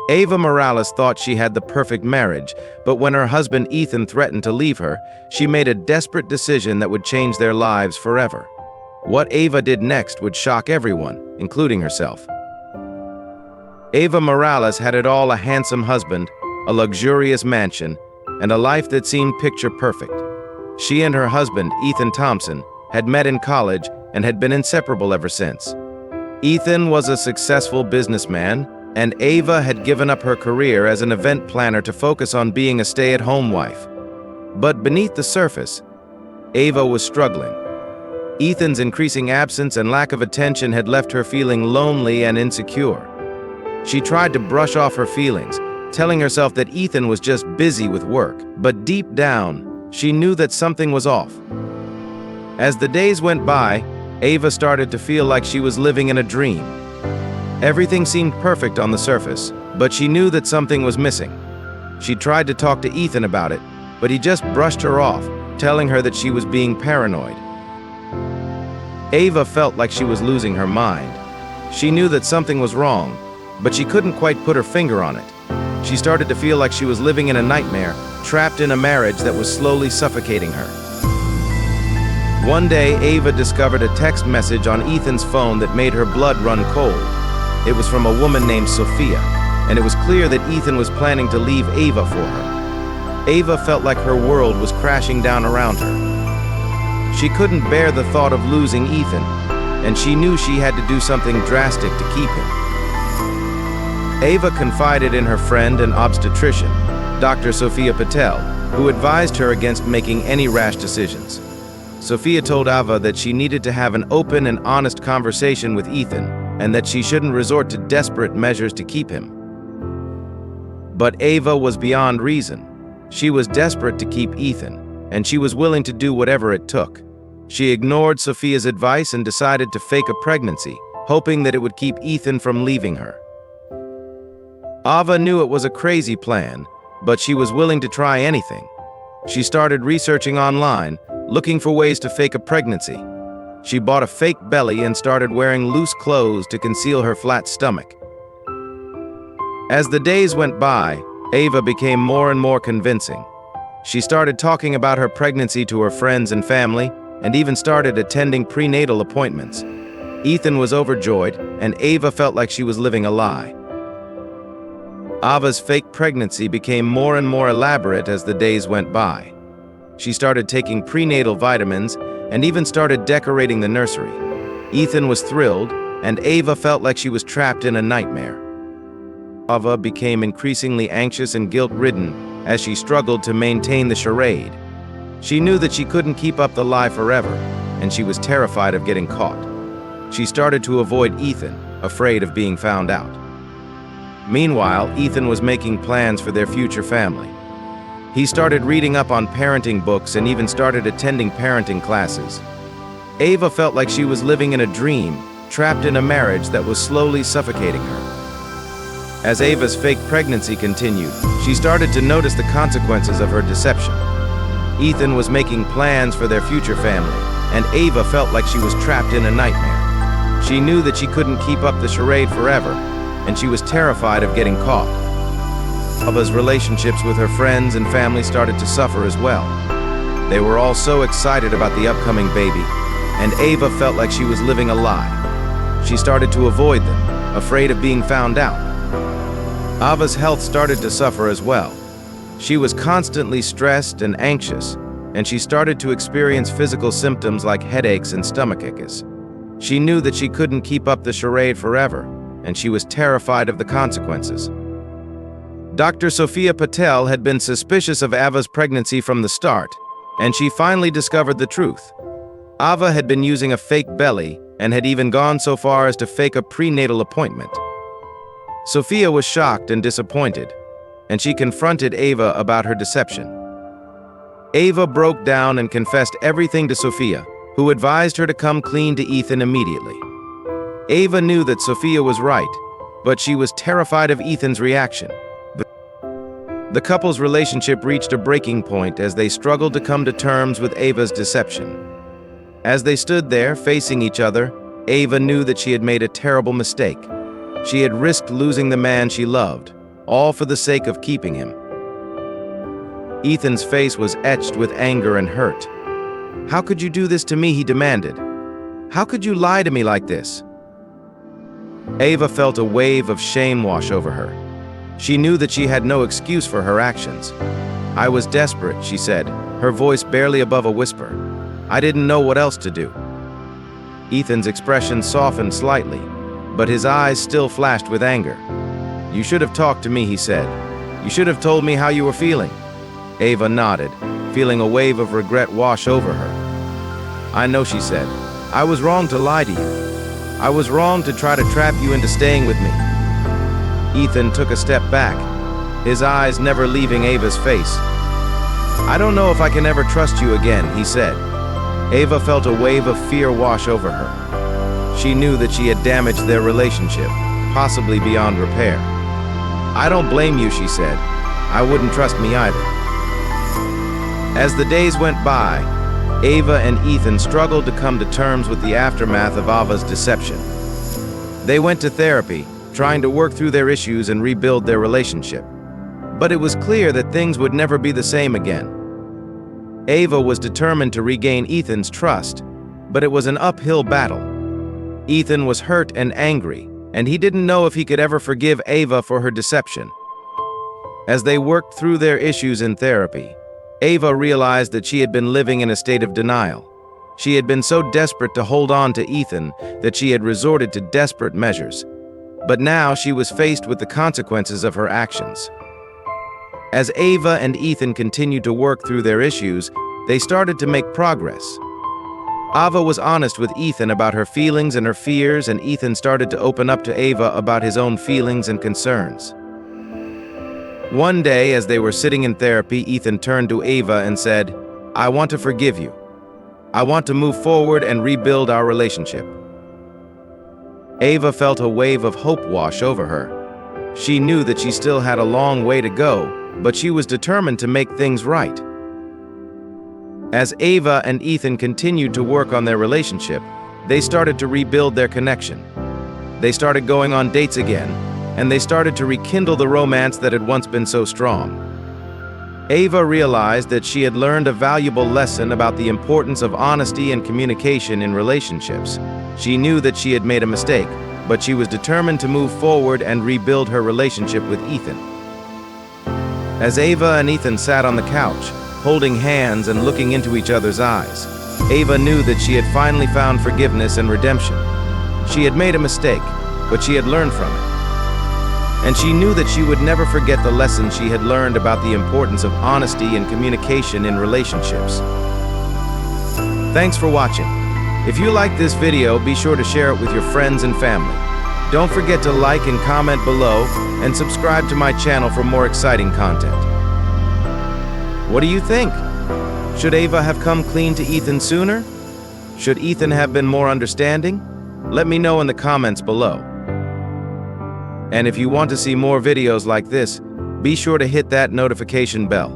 Ava Morales thought she had the perfect marriage, but when her husband Ethan threatened to leave her, she made a desperate decision that would change their lives forever. What Ava did next would shock everyone, including herself. Ava Morales had it all: a handsome husband, a luxurious mansion, and a life that seemed picture perfect. She and her husband, Ethan Thompson, had met in college and had been inseparable ever since. Ethan was a successful businessman, and Ava had given up her career as an event planner to focus on being a stay-at-home wife. But beneath the surface, Ava was struggling. Ethan's increasing absence and lack of attention had left her feeling lonely and insecure. She tried to brush off her feelings, telling herself that Ethan was just busy with work, but deep down, she knew that something was off. As the days went by, Ava started to feel like she was living in a dream. Everything seemed perfect on the surface, but she knew that something was missing. She tried to talk to Ethan about it, but he just brushed her off, telling her that she was being paranoid. Ava felt like she was losing her mind. She knew that something was wrong, but she couldn't quite put her finger on it. She started to feel like she was living in a nightmare, trapped in a marriage that was slowly suffocating her. One day, Ava discovered a text message on Ethan's phone that made her blood run cold. It was from a woman named Sophia, and it was clear that Ethan was planning to leave Ava for her. Ava felt like her world was crashing down around her. She couldn't bear the thought of losing Ethan, and she knew she had to do something drastic to keep him. Ava confided in her friend and obstetrician, Dr. Sophia Patel, who advised her against making any rash decisions. Sophia told Ava that she needed to have an open and honest conversation with Ethan, and that she shouldn't resort to desperate measures to keep him. But Ava was beyond reason. She was desperate to keep Ethan, and she was willing to do whatever it took. She ignored Sophia's advice and decided to fake a pregnancy, hoping that it would keep Ethan from leaving her. Ava knew it was a crazy plan, but she was willing to try anything. She started researching online, looking for ways to fake a pregnancy. She bought a fake belly and started wearing loose clothes to conceal her flat stomach. As the days went by, Ava became more and more convincing. She started talking about her pregnancy to her friends and family, and even started attending prenatal appointments. Ethan was overjoyed, and Ava felt like she was living a lie. Ava's fake pregnancy became more and more elaborate as the days went by. She started taking prenatal vitamins and even started decorating the nursery. Ethan was thrilled, and Ava felt like she was trapped in a nightmare. Ava became increasingly anxious and guilt-ridden as she struggled to maintain the charade. She knew that she couldn't keep up the lie forever, and she was terrified of getting caught. She started to avoid Ethan, afraid of being found out. Meanwhile, Ethan was making plans for their future family. He started reading up on parenting books and even started attending parenting classes. Ava felt like she was living in a dream, trapped in a marriage that was slowly suffocating her. As Ava's fake pregnancy continued, she started to notice the consequences of her deception. Ethan was making plans for their future family, and Ava felt like she was trapped in a nightmare. She knew that she couldn't keep up the charade forever, and she was terrified of getting caught. Ava's relationships with her friends and family started to suffer as well. They were all so excited about the upcoming baby, and Ava felt like she was living a lie. She started to avoid them, afraid of being found out. Ava's health started to suffer as well. She was constantly stressed and anxious, and she started to experience physical symptoms like headaches and stomach aches. She knew that she couldn't keep up the charade forever, and she was terrified of the consequences. Dr. Sophia Patel had been suspicious of Ava's pregnancy from the start, and she finally discovered the truth. Ava had been using a fake belly and had even gone so far as to fake a prenatal appointment. Sophia was shocked and disappointed, and she confronted Ava about her deception. Ava broke down and confessed everything to Sophia, who advised her to come clean to Ethan immediately. Ava knew that Sophia was right, but she was terrified of Ethan's reaction. The couple's relationship reached a breaking point as they struggled to come to terms with Ava's deception. As they stood there, facing each other, Ava knew that she had made a terrible mistake. She had risked losing the man she loved, all for the sake of keeping him. Ethan's face was etched with anger and hurt. "How could you do this to me?" he demanded. "How could you lie to me like this?" Ava felt a wave of shame wash over her. She knew that she had no excuse for her actions. "I was desperate," she said, her voice barely above a whisper. "I didn't know what else to do." Ethan's expression softened slightly, but his eyes still flashed with anger. "You should have talked to me," he said. "You should have told me how you were feeling." Ava nodded, feeling a wave of regret wash over her. "I know," she said. "I was wrong to lie to you. I was wrong to try to trap you into staying with me." Ethan took a step back, his eyes never leaving Ava's face. "I don't know if I can ever trust you again," he said. Ava felt a wave of fear wash over her. She knew that she had damaged their relationship, possibly beyond repair. "I don't blame you," she said. "I wouldn't trust me either." As the days went by, Ava and Ethan struggled to come to terms with the aftermath of Ava's deception. They went to therapy, trying to work through their issues and rebuild their relationship. But it was clear that things would never be the same again. Ava was determined to regain Ethan's trust, but it was an uphill battle. Ethan was hurt and angry, and he didn't know if he could ever forgive Ava for her deception. As they worked through their issues in therapy, Ava realized that she had been living in a state of denial. She had been so desperate to hold on to Ethan that she had resorted to desperate measures. But now she was faced with the consequences of her actions. As Ava and Ethan continued to work through their issues, they started to make progress. Ava was honest with Ethan about her feelings and her fears, and Ethan started to open up to Ava about his own feelings and concerns. One day, as they were sitting in therapy, Ethan turned to Ava and said, "I want to forgive you. I want to move forward and rebuild our relationship." Ava felt a wave of hope wash over her. She knew that she still had a long way to go, but she was determined to make things right. As Ava and Ethan continued to work on their relationship, they started to rebuild their connection. They started going on dates again, and they started to rekindle the romance that had once been so strong. Ava realized that she had learned a valuable lesson about the importance of honesty and communication in relationships. She knew that she had made a mistake, but she was determined to move forward and rebuild her relationship with Ethan. As Ava and Ethan sat on the couch, holding hands and looking into each other's eyes, Ava knew that she had finally found forgiveness and redemption. She had made a mistake, but she had learned from it. And she knew that she would never forget the lesson she had learned about the importance of honesty and communication in relationships. Thanks for watching. If you liked this video, be sure to share it with your friends and family. Don't forget to like and comment below, and subscribe to my channel for more exciting content. What do you think? Should Ava have come clean to Ethan sooner? Should Ethan have been more understanding? Let me know in the comments below. And if you want to see more videos like this, be sure to hit that notification bell.